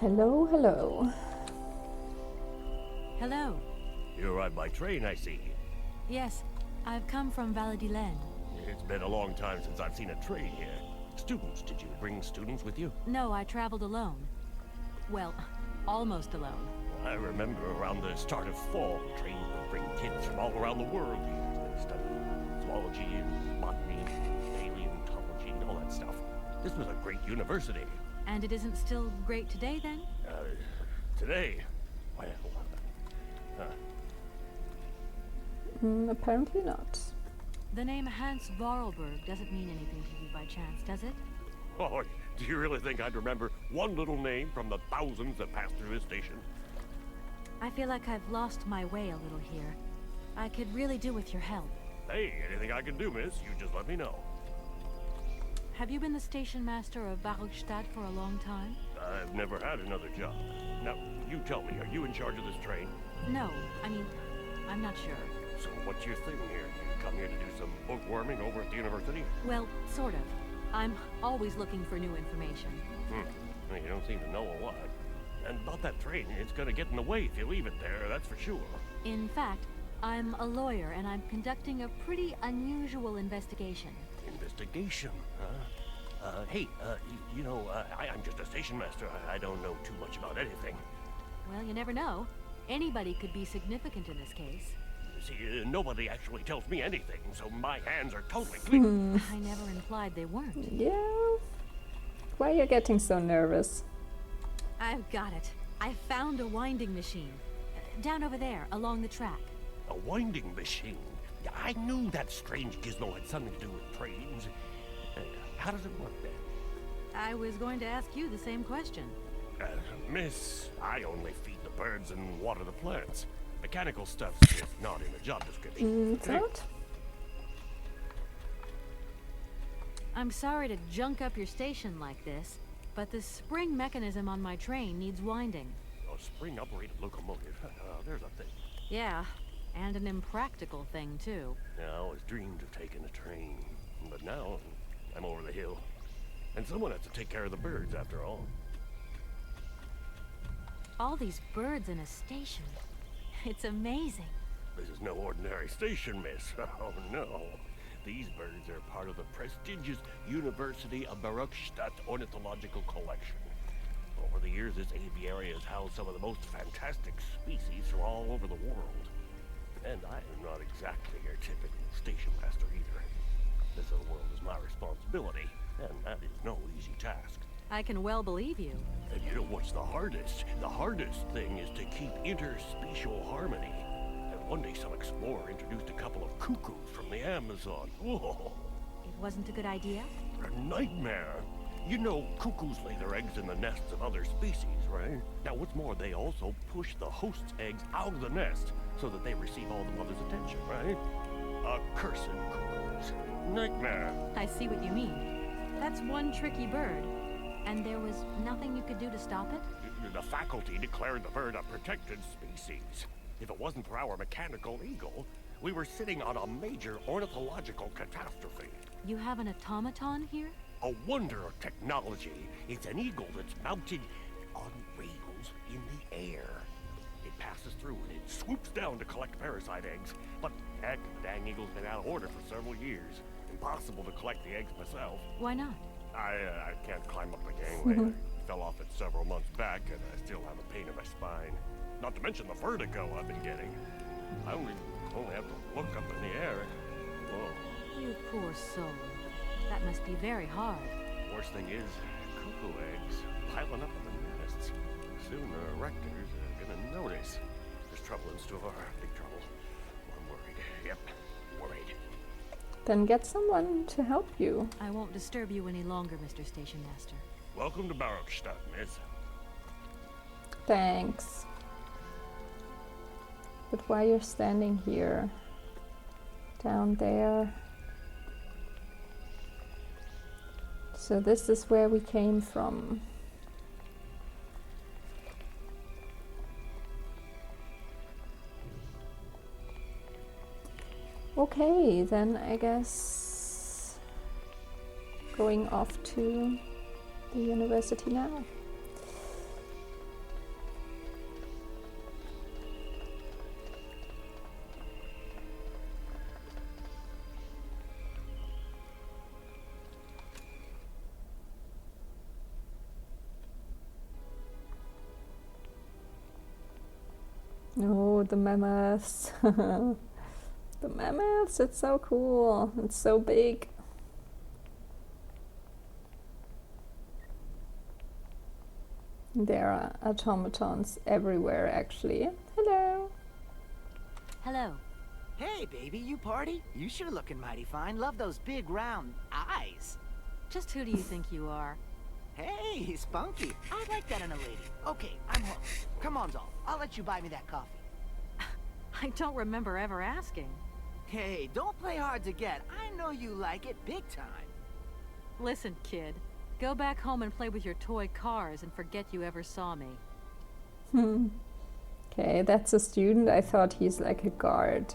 Hello, hello. Hello. You arrived by train, I see. Yes, I've come from Valadilen. It's been a long time since I've seen a train here. Students, did you bring students with you? No, I traveled alone. Well, almost alone. I remember around the start of fall, trains would bring kids from all around the world here to study zoology and botany, paleontology, and all that stuff. This was a great university. And it isn't still great today, then? Today, well, Apparently not. The name Hans Vorarlberg doesn't mean anything to you by chance, does it? oh, do you really think I'd remember one little name from the thousands that passed through this station? I feel like I've lost my way a little here. I could really do with your help. Hey, anything I can do, miss, you just let me know. Have you been the station master of Barogstadt for a long time? I've never had another job. Now, you tell me, are you in charge of this train? No, I mean, I'm not sure. So what's your thing here? You come here to do some bookworming over at the university? Well, sort of. I'm always looking for new information. Well, you don't seem to know a lot. And about that train, it's gonna get in the way if you leave it there, that's for sure. In fact, I'm a lawyer and I'm conducting a pretty unusual investigation. Investigation, huh? I'm just a station master. I don't know too much about anything. Well, you never know. Anybody could be significant in this case. See, nobody actually tells me anything, so my hands are totally clean. I never implied they weren't. Yeah. Why are you getting so nervous? I've got it. I found a winding machine. Down over there, along the track. A winding machine? I knew that strange gizmo had something to do with trains. How does it work then? I was going to ask you the same question. Miss, I only feed the birds and water the plants. Mechanical stuff's just not in the job description. It's not? I'm sorry to junk up your station like this, but the spring mechanism on my train needs winding. A spring-operated locomotive? There's a thing. Yeah, and an impractical thing, too. I always dreamed of taking a train, but now I'm over the hill. And someone has to take care of the birds, after all. All these birds in a station. It's amazing. This is no ordinary station, miss. Oh, no. These birds are part of the prestigious University of Barogstadt Ornithological Collection. Over the years, this aviary has housed some of the most fantastic species from all over the world. And I am not exactly your typical station master either. This whole world is my responsibility, and that is no easy task. I can well believe you. And you know what's the hardest? The hardest thing is to keep interspecial harmony. And one day some explorer introduced a couple of cuckoos from the Amazon. Whoa! It wasn't a good idea? A nightmare. You know, cuckoos lay their eggs in the nests of other species, right? Now, what's more, they also push the host's eggs out of the nest so that they receive all the mother's attention, right? Accursed cuckoos. Nightmare. I see what you mean. That's one tricky bird. And there was nothing you could do to stop it? The faculty declared the bird a protected species. If it wasn't for our mechanical eagle, we were sitting on a major ornithological catastrophe. You have an automaton here? A wonder of technology. It's an eagle that's mounted on rails in the air. It passes through and it swoops down to collect parasite eggs. But heck, the dang eagle's been out of order for several years. Impossible to collect the eggs myself. Why not? I can't climb up the gangway. I fell off it several months back, and I still have a pain in my spine. Not to mention the vertigo I've been getting. I only have to look up in the air. Whoa. You poor soul. That must be very hard. Worst thing is, cuckoo eggs piling up in the nests. Soon the Rectors are gonna notice. There's trouble in store, big trouble. I'm worried. Yep, worried. Then get someone to help you. I won't disturb you any longer, Mr. Station Master. Welcome to Barogstadt, miss. Thanks. But why you're standing here? Down there. So this is where we came from. Okay, then I guess going off to the university now. Oh, the mammoths. The mammoths, it's so cool. It's so big. There are automatons everywhere, actually. Hello. Hello. Hey, baby, you party? You sure looking mighty fine. Love those big round eyes. Just who do you think you are? Hey, spunky. I like that in a lady. Okay, I'm hooked. Come on, doll. I'll let you buy me that coffee. I don't remember ever asking. Hey, don't play hard to get. I know you like it big time. Listen, kid. Go back home and play with your toy cars and forget you ever saw me. Okay, that's a student. I thought he's like a guard.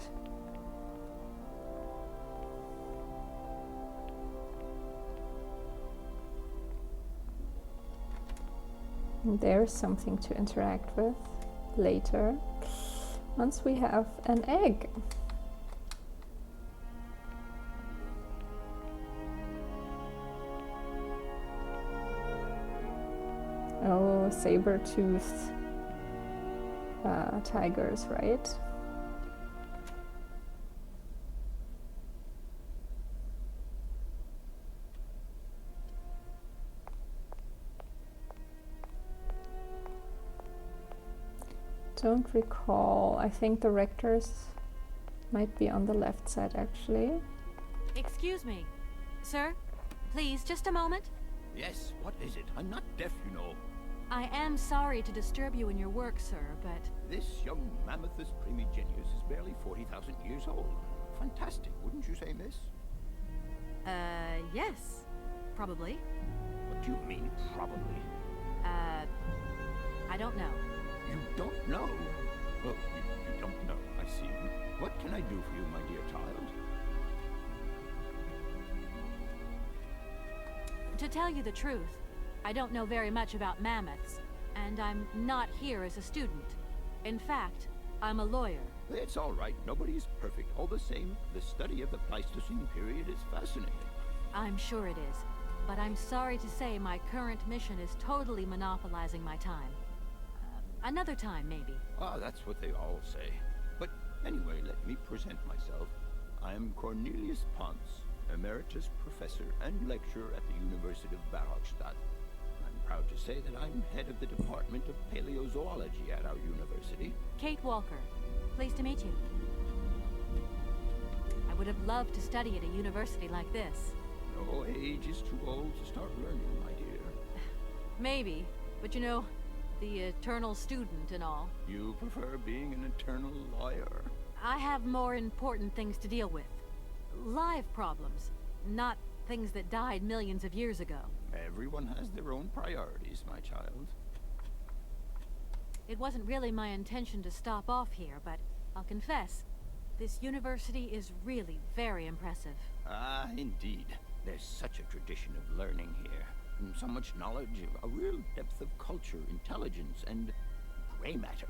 And there's something to interact with later, once we have an egg. Oh, saber-toothed tigers, right? Don't recall. I think the Rectors might be on the left side, actually. Excuse me. Sir? Please, just a moment. Yes, what is it? I'm not deaf, you know. I am sorry to disturb you in your work, sir, but... This young Mammothus primigenius is barely 40,000 years old. Fantastic, wouldn't you say, miss? Yes. Probably. What do you mean, probably? I don't know. You don't know? Oh, you don't know, I see. What can I do for you, my dear child? To tell you the truth, I don't know very much about mammoths, and I'm not here as a student. In fact, I'm a lawyer. It's all right, nobody's perfect. All the same, the study of the Pleistocene period is fascinating. I'm sure it is, but I'm sorry to say my current mission is totally monopolizing my time. Another time, maybe. Ah, that's what they all say. But anyway, let me present myself. I'm Cornelius Ponce, Emeritus Professor and Lecturer at the University of Barrockstadt. I'm proud to say that I'm head of the Department of Paleozoology at our university. Kate Walker. Pleased to meet you. I would have loved to study at a university like this. No age is too old to start learning, my dear. Maybe, but you know, the eternal student and all. You prefer being an eternal lawyer? I have more important things to deal with. Live problems, not things that died millions of years ago. Everyone has their own priorities, my child. It wasn't really my intention to stop off here, but I'll confess, this university is really very impressive. Ah, indeed. There's such a tradition of learning here. And so much knowledge, a real depth of culture, intelligence, and gray matter.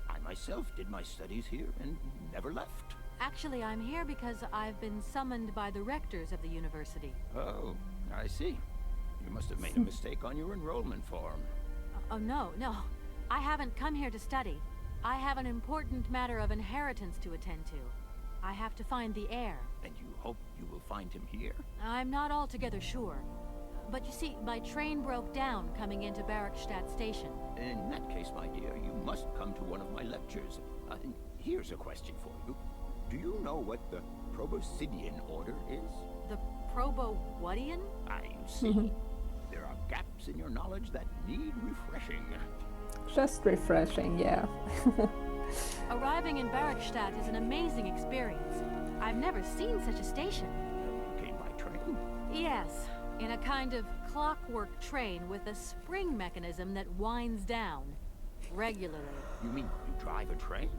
I myself did my studies here and never left. Actually, I'm here because I've been summoned by the rectors of the university. Oh, I see. You must have made a mistake on your enrollment form. Oh, no. I haven't come here to study. I have an important matter of inheritance to attend to. I have to find the heir. And you hope you will find him here? I'm not altogether sure. But you see, my train broke down coming into Barrockstadt Station. In that case, my dear, you must come to one of my lectures. Here's a question for you. Do you know what the Proboscidean order is? The Probo-Whatian? I see. There are gaps in your knowledge that need refreshing. Just refreshing, yeah. Arriving in Barrockstadt is an amazing experience. I've never seen such a station. You came by train? Yes, in a kind of clockwork train with a spring mechanism that winds down regularly. You mean you drive a train?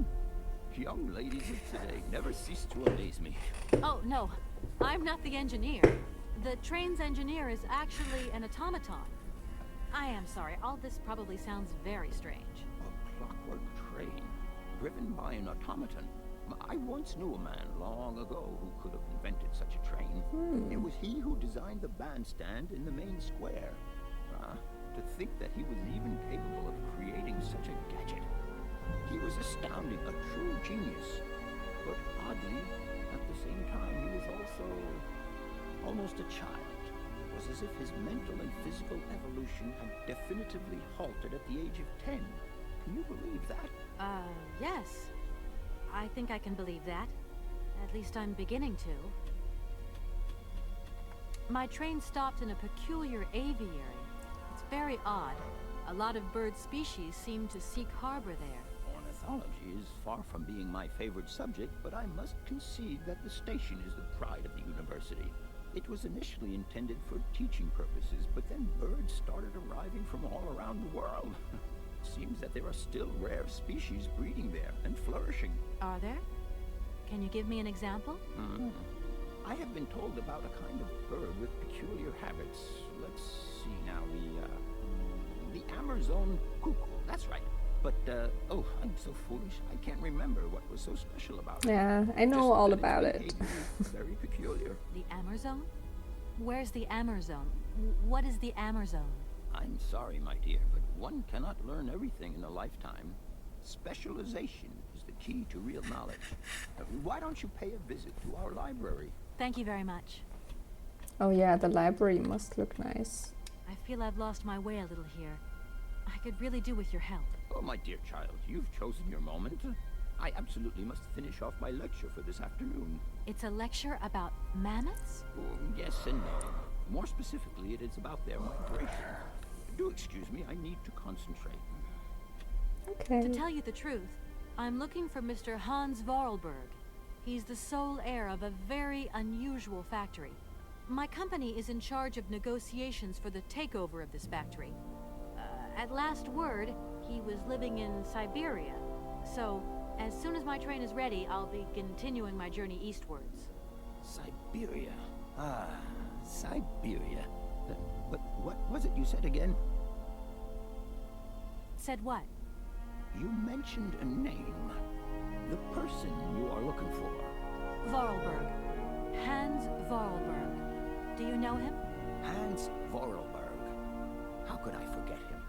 Young ladies of today never cease to amaze me. Oh, no. I'm not the engineer. The train's engineer is actually an automaton. I am sorry. All this probably sounds very strange. A clockwork train, driven by an automaton. I once knew a man long ago who could have invented such a train. It was he who designed the bandstand in the main square. To think that he was even capable of creating such a gadget. He was astounding, a genius. But oddly, at the same time, he was also almost a child. It was as if his mental and physical evolution had definitively halted at the age of 10. Can you believe that? Yes. I think I can believe that. At least I'm beginning to. My train stopped in a peculiar aviary. It's very odd. A lot of bird species seem to seek harbor there. Ornithology is far from being my favorite subject, but I must concede that the station is the pride of the university. It was initially intended for teaching purposes, but then birds started arriving from all around the world. Seems that there are still rare species breeding there and flourishing. Are there? Can you give me an example? I have been told about a kind of bird with peculiar habits. Let's see now, the Amazon cuckoo. That's right. But, oh, I'm so foolish. I can't remember what was so special about it. Yeah, I know Just all that its about it. behavior is very peculiar. The Amazon? Where's the Amazon? What is the Amazon? I'm sorry, my dear, but one cannot learn everything in a lifetime. Specialization is the key to real knowledge. Why don't you pay a visit to our library? Thank you very much. Oh yeah, the library must look nice. I feel I've lost my way a little here. I could really do with your help. Oh, my dear child, you've chosen your moment. I absolutely must finish off my lecture for this afternoon. It's a lecture about mammoths? Oh, yes and no. More specifically, it is about their migration. Do excuse me, I need to concentrate. Okay. To tell you the truth, I'm looking for Mr. Hans Vorarlberg. He's the sole heir of a very unusual factory. My company is in charge of negotiations for the takeover of this factory. At last word, he was living in Syberia. So, as soon as my train is ready, I'll be continuing my journey eastwards. Syberia. Ah, Syberia. But what was it you said again? Said what? You mentioned a name. The person you are looking for. Vorarlberg. Hans Vorarlberg. Do you know him? Hans Vorarlberg. How could I forget him?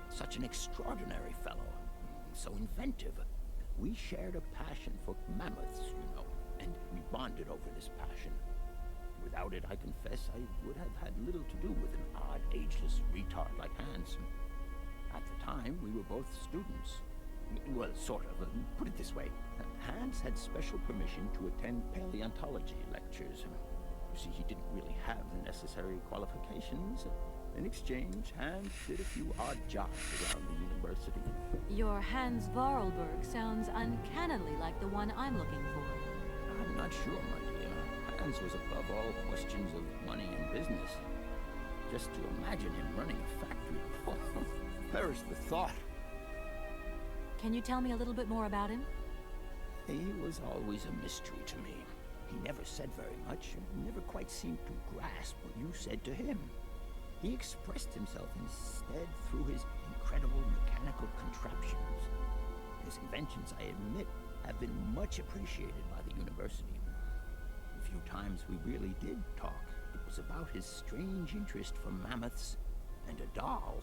Such an extraordinary fellow. So inventive. We shared a passion for mammoths, you know, and we bonded over this passion. Without it, I confess, I would have had little to do with an odd, ageless retard like Hans. At the time, we were both students. Well, sort of. Put it this way. Hans had special permission to attend paleontology lectures. You see, he didn't really have the necessary qualifications. In exchange, Hans did a few odd jobs around the university. Your Hans Vorarlberg sounds uncannily like the one I'm looking for. I'm not sure, my dear. Hans was above all questions of money and business. Just to imagine him running a factory, perish the thought. Can you tell me a little bit more about him? He was always a mystery to me. He never said very much, and never quite seemed to grasp what you said to him. He expressed himself instead through his incredible mechanical contraptions. His inventions, I admit, have been much appreciated by the university. The few times we really did talk, it was about his strange interest for mammoths and a doll.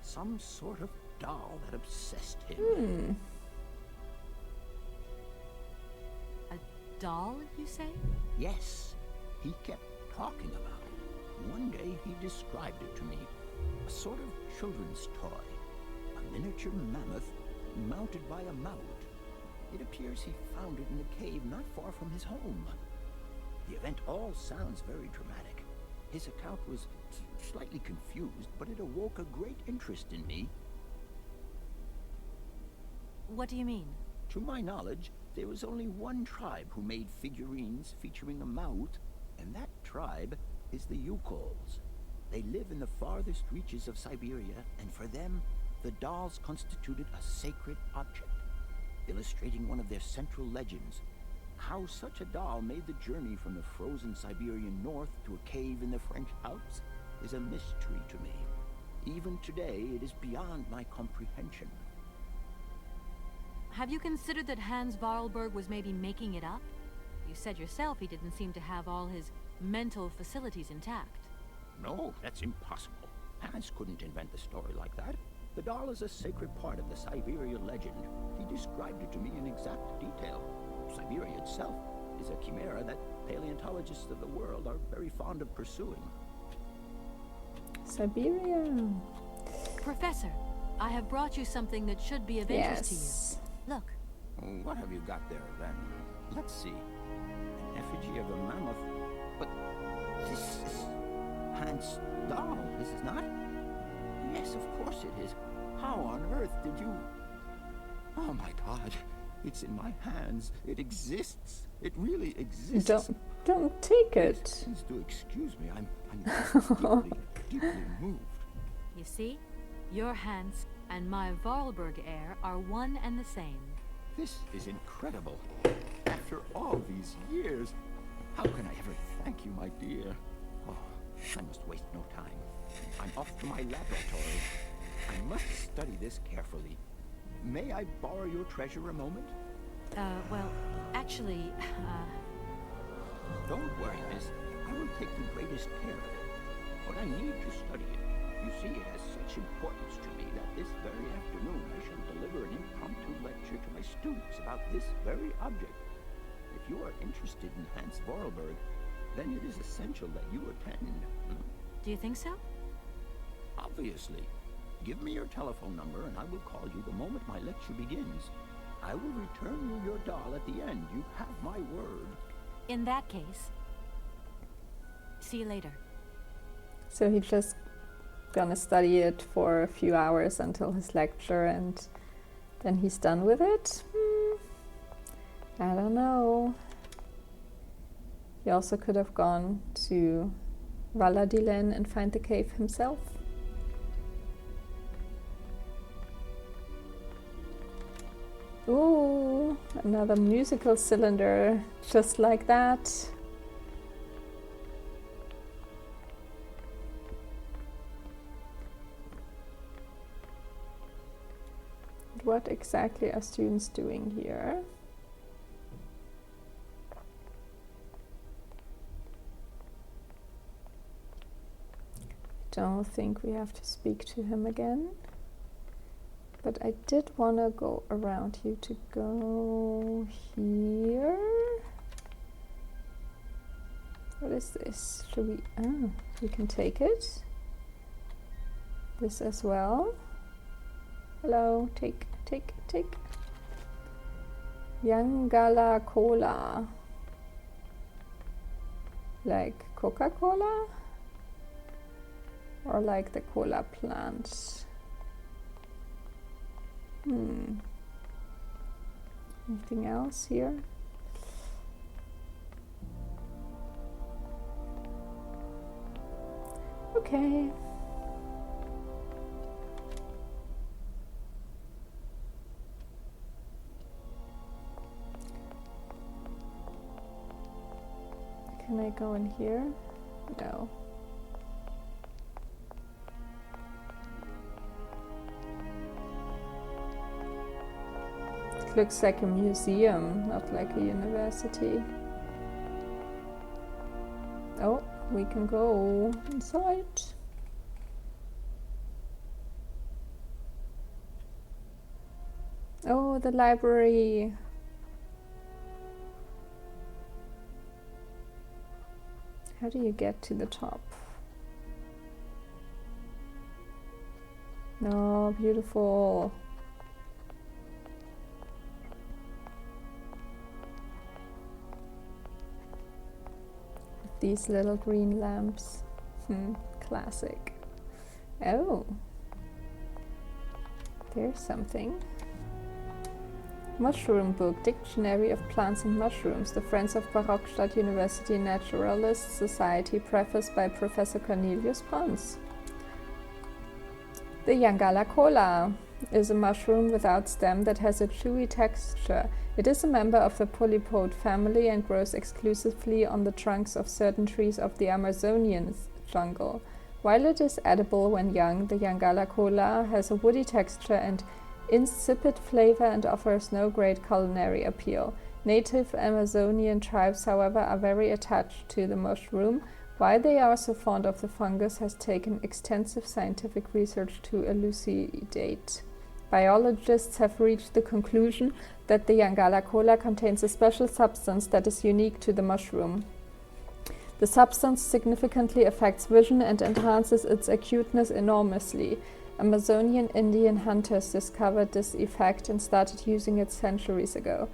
Some sort of doll that obsessed him. A doll, you say? Yes, he kept talking about it. One day he described it to me. A sort of children's toy. A miniature mammoth mounted by a mount. It appears he found it in a cave not far from his home. The event all sounds very dramatic. His account was slightly confused, but it awoke a great interest in me. What do you mean? To my knowledge, there was only one tribe who made figurines featuring a mount, and that tribe is the Yukols. They live in the farthest reaches of Syberia, and for them, the dolls constituted a sacred object, illustrating one of their central legends. How such a doll made the journey from the frozen Siberian north to a cave in the French Alps is a mystery to me. Even today, it is beyond my comprehension. Have you considered that Hans Vorarlberg was maybe making it up? You said yourself he didn't seem to have all his mental facilities intact. No, that's impossible. Hans couldn't invent a story like that. The doll is a sacred part of the Syberia legend. He described it to me in exact detail. Syberia itself is a chimera that paleontologists of the world are very fond of pursuing. Syberia. Professor, I have brought you something that should be of interest to Yes. you. Look. What have you got there, then? Let's see. An effigy of a mammoth. But this is Hans' doll, is it not? Yes, of course it is. How on earth did you... Oh my God. It's in my hands. It exists. It really exists. Don't take it. Please do excuse me. I'm deeply moved. You see? Your Hans and my Vorarlberg heir are one and the same. This is incredible. After all these years, how can I ever thank you, my dear? Oh, I must waste no time. I'm off to my laboratory. I must study this carefully. May I borrow your treasure a moment? Well, actually, Don't worry, miss. I will take the greatest care of it. But I need to study it. You see, it has such importance to me that this very afternoon I shall deliver an impromptu lecture to my students about this very object. If you are interested in Hans Vorarlberg, then it is essential that you attend. do you think so? Obviously. Give me your telephone number and I will call you the moment my lecture begins. I will return you your doll at the end. You have my word. In that case, see you later. So he's just gonna study it for a few hours until his lecture and then he's done with it? I don't know. He also could have gone to Valadilen and find the cave himself. Ooh, another musical cylinder, just like that. What exactly are students doing here? Don't think we have to speak to him again. But I did want to go around you to go here. What is this? Should we... Ah, we can take it. This as well. Hello, take. Yangala Cola. Like Coca-Cola? Or like the cola plant? Anything else here? Okay. Can I go in here? No. It looks like a museum, not like a university. Oh, we can go inside. Oh, the library. How do you get to the top? No, beautiful. With these little green lamps. Classic. Oh. There's something. Mushroom book, Dictionary of Plants and Mushrooms, the Friends of Barockstadt University Naturalist Society, prefaced by Professor Cornelius Pons. The Yangala Cola is a mushroom without stem that has a chewy texture. It is a member of the polypode family and grows exclusively on the trunks of certain trees of the Amazonian jungle. While it is edible when young, the Yangala Cola has a woody texture and insipid flavor and offers no great culinary appeal. Native Amazonian tribes, however, are very attached to the mushroom, Why they are so fond of the fungus has taken extensive scientific research to elucidate. Biologists have reached the conclusion that the Yangala cola contains a special substance that is unique to the mushroom. The substance significantly affects vision and enhances its acuteness enormously. Amazonian Indian hunters discovered this effect and started using it centuries ago.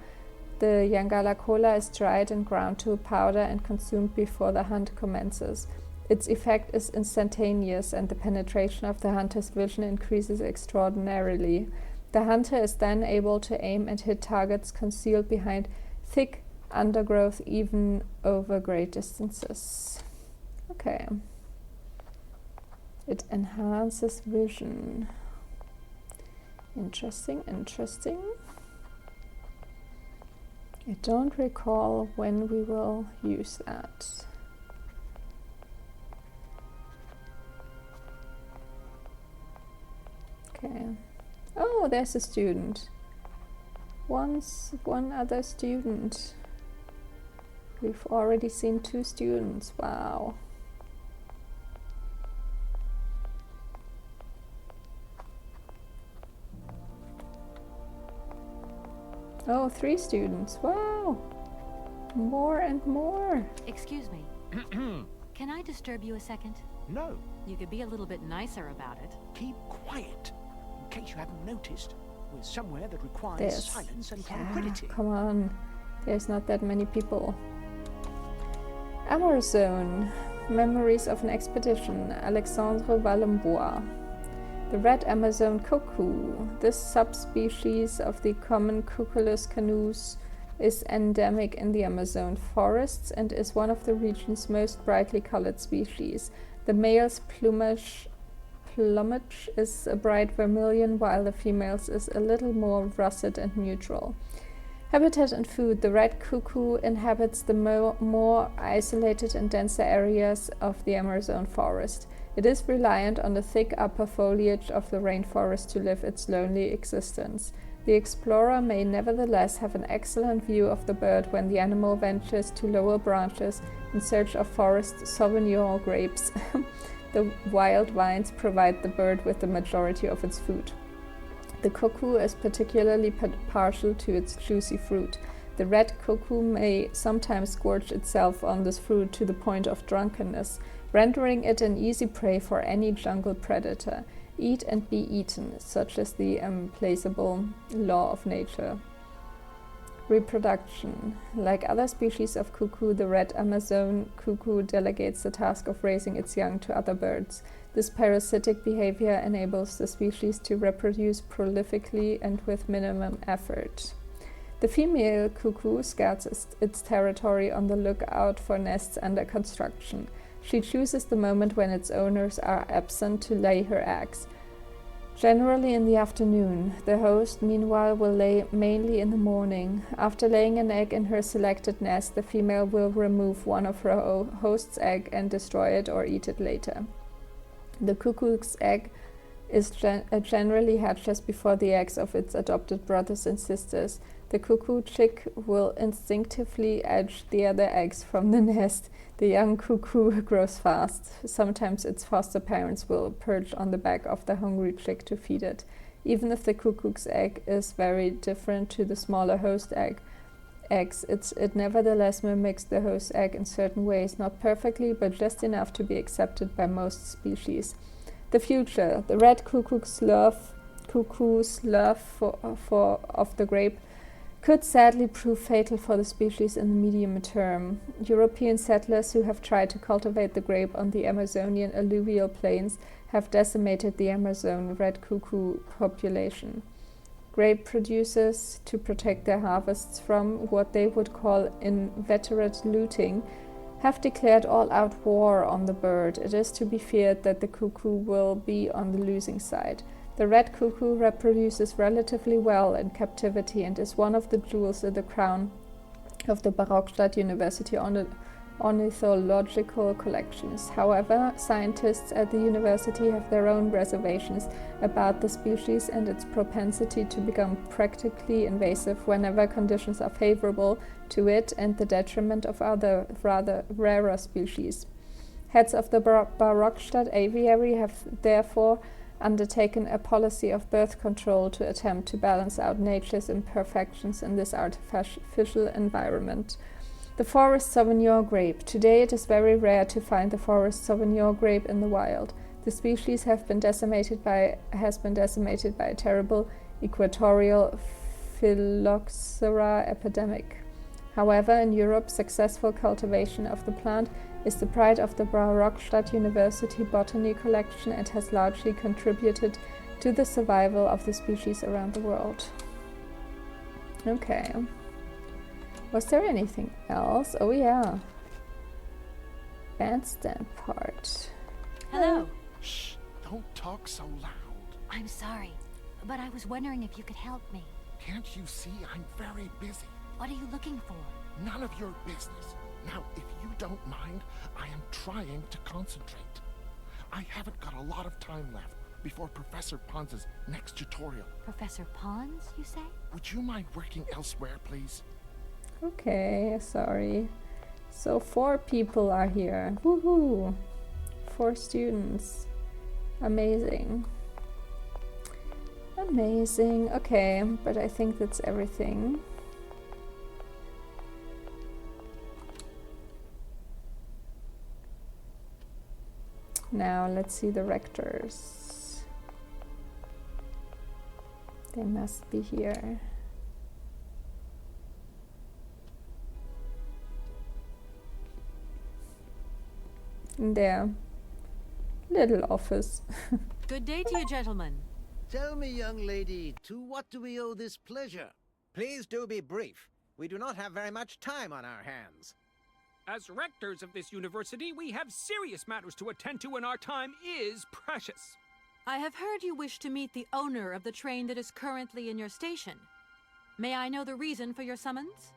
The Yangala cola is dried and ground to a powder and consumed before the hunt commences. Its effect is instantaneous and the penetration of the hunter's vision increases extraordinarily. The hunter is then able to aim and hit targets concealed behind thick undergrowth even over great distances. Okay. It enhances vision. Interesting, interesting. I don't recall when we will use that. Okay. Oh, there's a student. One other student. We've already seen 2 students. Wow. Oh, 3 students. Wow. More and more. Excuse me. Can I disturb you a second? No, You could be a little bit nicer about it. keep quiet. In case you haven't noticed, we're somewhere that requires There's silence and tranquility. come on. There's not that many people. Amazon. Memories of an Expedition. Alexandre Wallembois. The red Amazon cuckoo. This subspecies of the common Cuculus canus is endemic in the Amazon forests and is one of the region's most brightly colored species. The male's plumage is a bright vermilion, while the female's is a little more russet and neutral. Habitat and food. The red cuckoo inhabits the more isolated and denser areas of the Amazon forest. It is reliant on the thick upper foliage of the rainforest to live its lonely existence. The explorer may nevertheless have an excellent view of the bird when the animal ventures to lower branches in search of forest Sauvignon grapes. The wild vines provide the bird with the majority of its food. The cuckoo is particularly partial to its juicy fruit. The red cuckoo may sometimes gorge itself on this fruit to the point of drunkenness, rendering it an easy prey for any jungle predator. Eat and be eaten, such is the implacable law of nature. Reproduction. Like other species of cuckoo, the red Amazon cuckoo delegates the task of raising its young to other birds. This parasitic behavior enables the species to reproduce prolifically and with minimum effort. The female cuckoo scouts its territory on the lookout for nests under construction. She chooses the moment when its owners are absent to lay her eggs. Generally in the afternoon. The host, meanwhile, will lay mainly in the morning. After laying an egg in her selected nest, the female will remove one of her host's egg and destroy it or eat it later. The cuckoo's egg is generally hatches before the eggs of its adopted brothers and sisters. The cuckoo chick will instinctively edge the other eggs from the nest. The young cuckoo grows fast. Sometimes its foster parents will perch on the back of the hungry chick to feed it. Even if the cuckoo's egg is very different to the smaller host eggs, it nevertheless mimics the host egg in certain ways, not perfectly, but just enough to be accepted by most species. The future. The red cuckoo's love of the grape could sadly prove fatal for the species in the medium term. European settlers who have tried to cultivate the grape on the Amazonian alluvial plains have decimated the Amazon red cuckoo population. Grape producers, to protect their harvests from what they would call inveterate looting, have declared all-out war on the bird. It is to be feared that the cuckoo will be on the losing side. The red cuckoo reproduces relatively well in captivity and is one of the jewels in the crown of the Barockstadt University ornithological collections. However, scientists at the university have their own reservations about the species and its propensity to become practically invasive whenever conditions are favorable to it and the detriment of other rather rarer species. Heads of the Barockstadt Aviary have therefore undertaken a policy of birth control to attempt to balance out nature's imperfections in this artificial environment. The Forest Sauvignon grape. Today it is very rare to find the Forest Sauvignon grape in the wild. The species has been decimated by a terrible equatorial phylloxera epidemic. However, in Europe, successful cultivation of the plant is the pride of the Barockstadt University Botany Collection and has largely contributed to the survival of the species around the world. Okay. Was there anything else? Oh yeah. Bandstand part. Hello. Shh! Don't talk so loud. I'm sorry, but I was wondering if you could help me. Can't you see I'm very busy? What are you looking for? None of your business. Now, if you don't mind, I am trying to concentrate. I haven't got a lot of time left before Professor Pons' next tutorial. Professor Pons, you say? Would you mind working elsewhere, please? Okay, sorry. So 4 people are here. Woohoo! 4 students. Amazing. Amazing. Okay, but I think that's everything. Now let's see the Rectors. They must be here. In their little office. Good day to you, gentlemen. Tell me, young lady, to what do we owe this pleasure? Please do be brief. We do not have very much time on our hands. As rectors of this university, we have serious matters to attend to, and our time is precious. I have heard you wish to meet the owner of the train that is currently in your station. May I know the reason for your summons?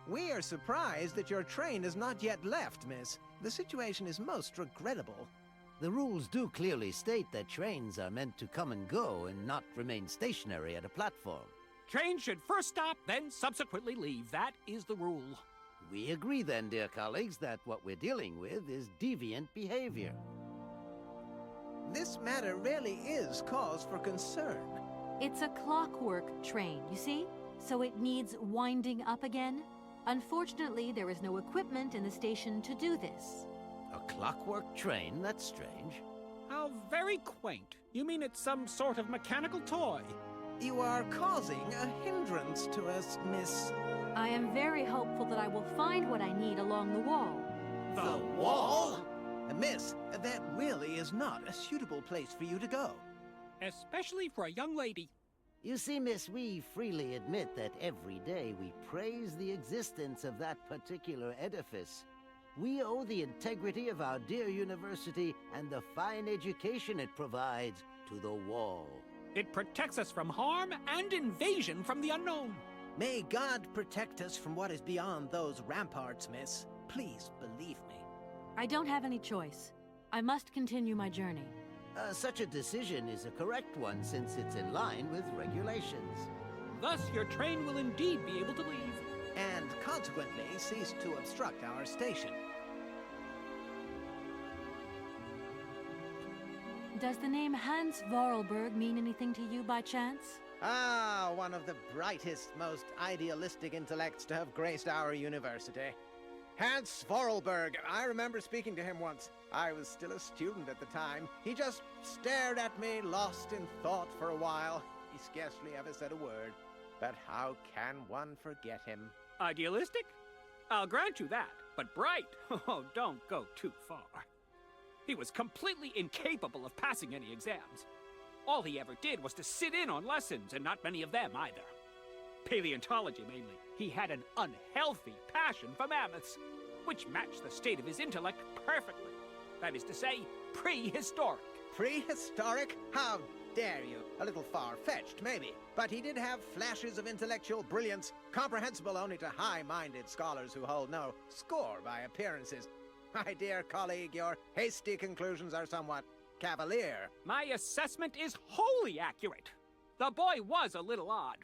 We are surprised that your train has not yet left, miss. The situation is most regrettable. The rules do clearly state that trains are meant to come and go and not remain stationary at a platform. Trains should first stop, then subsequently leave. That is the rule. We agree then, dear colleagues, that what we're dealing with is deviant behavior. This matter really is cause for concern. It's a clockwork train, you see? So it needs winding up again. Unfortunately, there is no equipment in the station to do this. A clockwork train? That's strange. How very quaint. You mean it's some sort of mechanical toy? You are causing a hindrance to us, miss. I am very hopeful that I will find what I need along the wall. The wall? Miss, that really is not a suitable place for you to go. Especially for a young lady. You see, miss, we freely admit that every day we praise the existence of that particular edifice. We owe the integrity of our dear university and the fine education it provides to the wall. It protects us from harm and invasion from the unknown. May God protect us from what is beyond those ramparts, miss. Please believe me. I don't have any choice. I must continue my journey. Such a decision is a correct one since it's in line with regulations. Thus, your train will indeed be able to leave. And consequently cease to obstruct our station. Does the name Hans Vorarlberg mean anything to you by chance? Ah, one of the brightest, most idealistic intellects to have graced our university. Hans Vorarlberg. I remember speaking to him once. I was still a student at the time. He just stared at me, lost in thought for a while. He scarcely ever said a word. But how can one forget him? Idealistic? I'll grant you that. But bright? Oh, don't go too far. He was completely incapable of passing any exams. All he ever did was to sit in on lessons, and not many of them either. Paleontology, mainly. He had an unhealthy passion for mammoths, which matched the state of his intellect perfectly. That is to say, prehistoric. Prehistoric? How dare you? A little far-fetched, maybe. But he did have flashes of intellectual brilliance, comprehensible only to high-minded scholars who hold no score by appearances. My dear colleague, your hasty conclusions are somewhat cavalier. My assessment is wholly accurate. The boy was a little odd.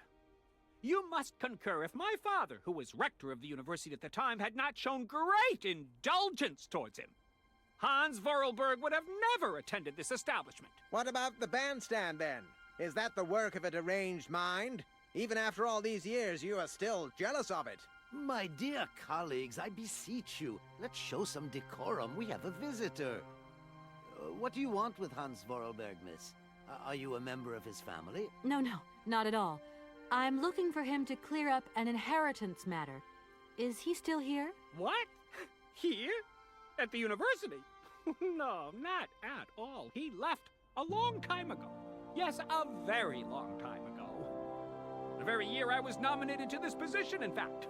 You must concur if my father, who was rector of the university at the time, had not shown great indulgence towards him. Hans Vorarlberg would have never attended this establishment. What about the bandstand, then? Is that the work of a deranged mind? Even after all these years, you are still jealous of it. My dear colleagues, I beseech you, let's show some decorum. We have a visitor. What do you want with Hans Vorarlberg, miss? Are you a member of his family? No, not at all. I'm looking for him to clear up an inheritance matter. Is he still here? What? Here? At the university? No, not at all. He left a long time ago. Yes, a very long time ago. The very year I was nominated to this position, in fact.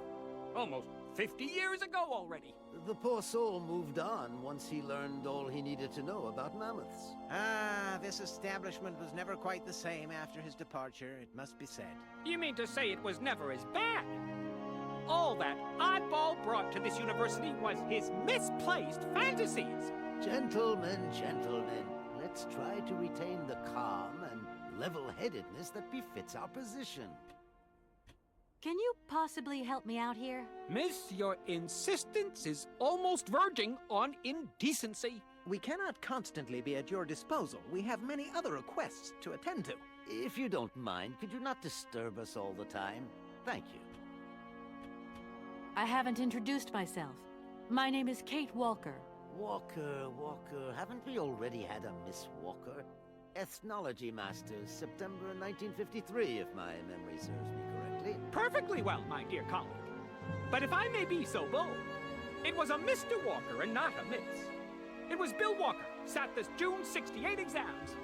Almost 50 years ago already. The poor soul moved on once he learned all he needed to know about mammoths. Ah, this establishment was never quite the same after his departure, it must be said. You mean to say it was never as bad? All that oddball brought to this university was his misplaced fantasies. Gentlemen, let's try to retain the calm and level-headedness that befits our position. Can you possibly help me out here? Miss, your insistence is almost verging on indecency. We cannot constantly be at your disposal. We have many other requests to attend to. If you don't mind, could you not disturb us all the time? Thank you. I haven't introduced myself. My name is Kate Walker. Walker, haven't we already had a Miss Walker? Ethnology Masters, September 1953, if my memory serves me correctly. Perfectly well, my dear colleague. But if I may be so bold, it was a Mr. Walker and not a Miss. It was Bill Walker, sat this June '68 exams.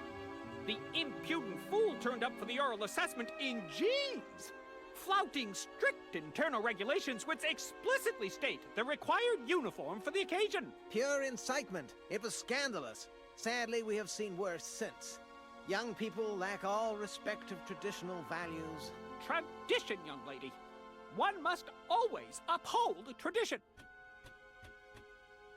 The impudent fool turned up for the oral assessment in jeans, flouting strict internal regulations which explicitly state the required uniform for the occasion. Pure incitement. It was scandalous. Sadly, we have seen worse since. Young people lack all respect of traditional values. Tradition, young lady. One must always uphold tradition.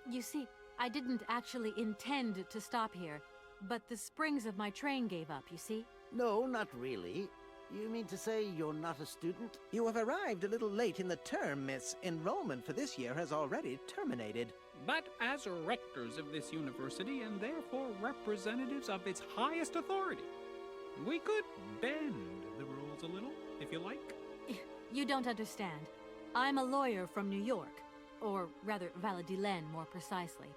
You see, I didn't actually intend to stop here, but the springs of my train gave up, you see? No, not really. You mean to say you're not a student? You have arrived a little late in the term, miss. Enrollment for this year has already terminated. But as rectors of this university, and therefore representatives of its highest authority, we could bend the rules a little, if you like. You don't understand. I'm a lawyer from New York, or rather Valladolid more precisely.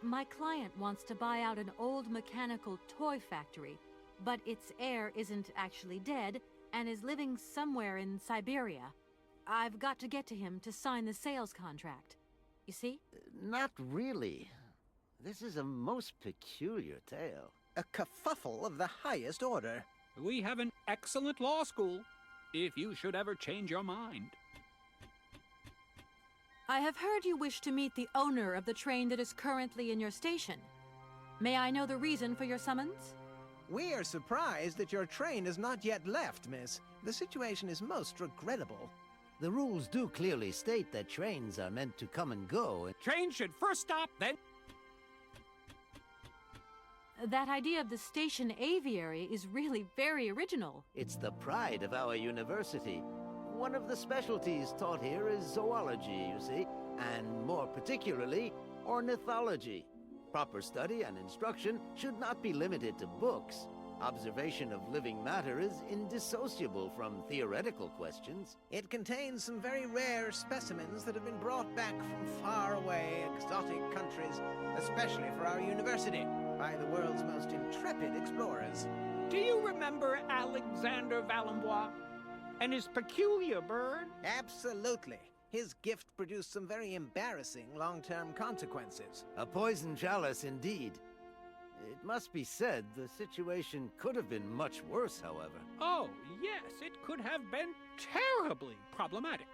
My client wants to buy out an old mechanical toy factory, but its heir isn't actually dead and is living somewhere in Syberia. I've got to get to him to sign the sales contract. You see? Not really. This is a most peculiar tale. A kerfuffle of the highest order. We have an excellent law school, if you should ever change your mind. I have heard you wish to meet the owner of the train that is currently in your station. May I know the reason for your summons? We are surprised that your train has not yet left, miss. The situation is most regrettable. The rules do clearly state that trains are meant to come and go. Trains should first stop, then... That idea of the station aviary is really very original. It's the pride of our university. One of the specialties taught here is zoology, you see, and more particularly, ornithology. Proper study and instruction should not be limited to books. Observation of living matter is indissociable from theoretical questions. It contains some very rare specimens that have been brought back from far away exotic countries, especially for our university, by the world's most intrepid explorers. Do you remember Alexander Valenbois and his peculiar bird? Absolutely. His gift produced some very embarrassing long-term consequences. A poison chalice indeed. It must be said, the situation could have been much worse, however. Oh, yes, it could have been terribly problematic.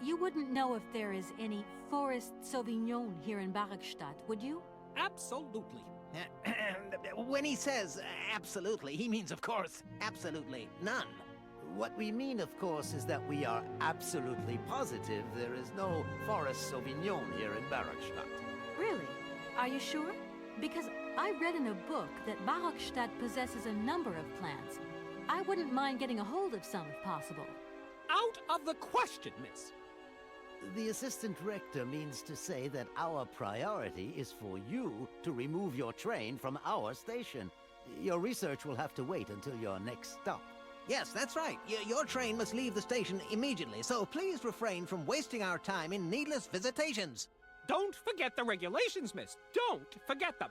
You wouldn't know if there is any Forest Sauvignon here in Barrackstadt, would you? Absolutely. When he says absolutely, he means, of course, absolutely none. What we mean, of course, is that we are absolutely positive there is no Forest Sauvignon here in Barrackstadt. Really? Are you sure? Because I read in a book that Barrackstadt possesses a number of plants. I wouldn't mind getting a hold of some if possible. Out of the question, miss. The assistant rector means to say that our priority is for you to remove your train from our station. Your research will have to wait until your next stop. Yes, that's right. Your train must leave the station immediately, so please refrain from wasting our time in needless visitations. Don't forget the regulations, miss. Don't forget them.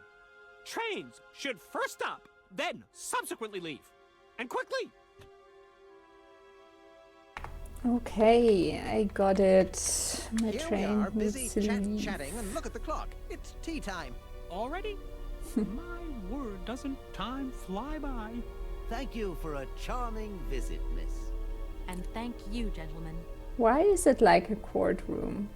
Trains should first stop, then subsequently leave. And quickly! Okay, I got it. My Here we train are, busy needs to leave. chatting, and look at the clock. It's tea time. Already? My word, doesn't time fly by? Thank you for a charming visit, miss. And thank you, gentlemen. Why is it like a courtroom?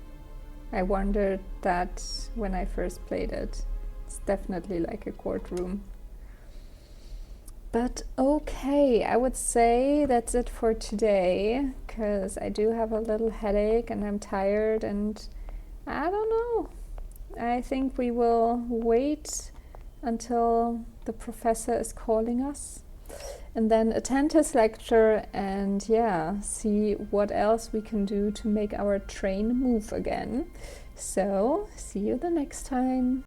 I wondered that when I first played it. It's definitely like a courtroom. But okay, I would say that's it for today, because I do have a little headache and I'm tired and I don't know. I think we will wait until the professor is calling us and then attend his lecture and yeah, see what else we can do to make our train move again. So, see you the next time.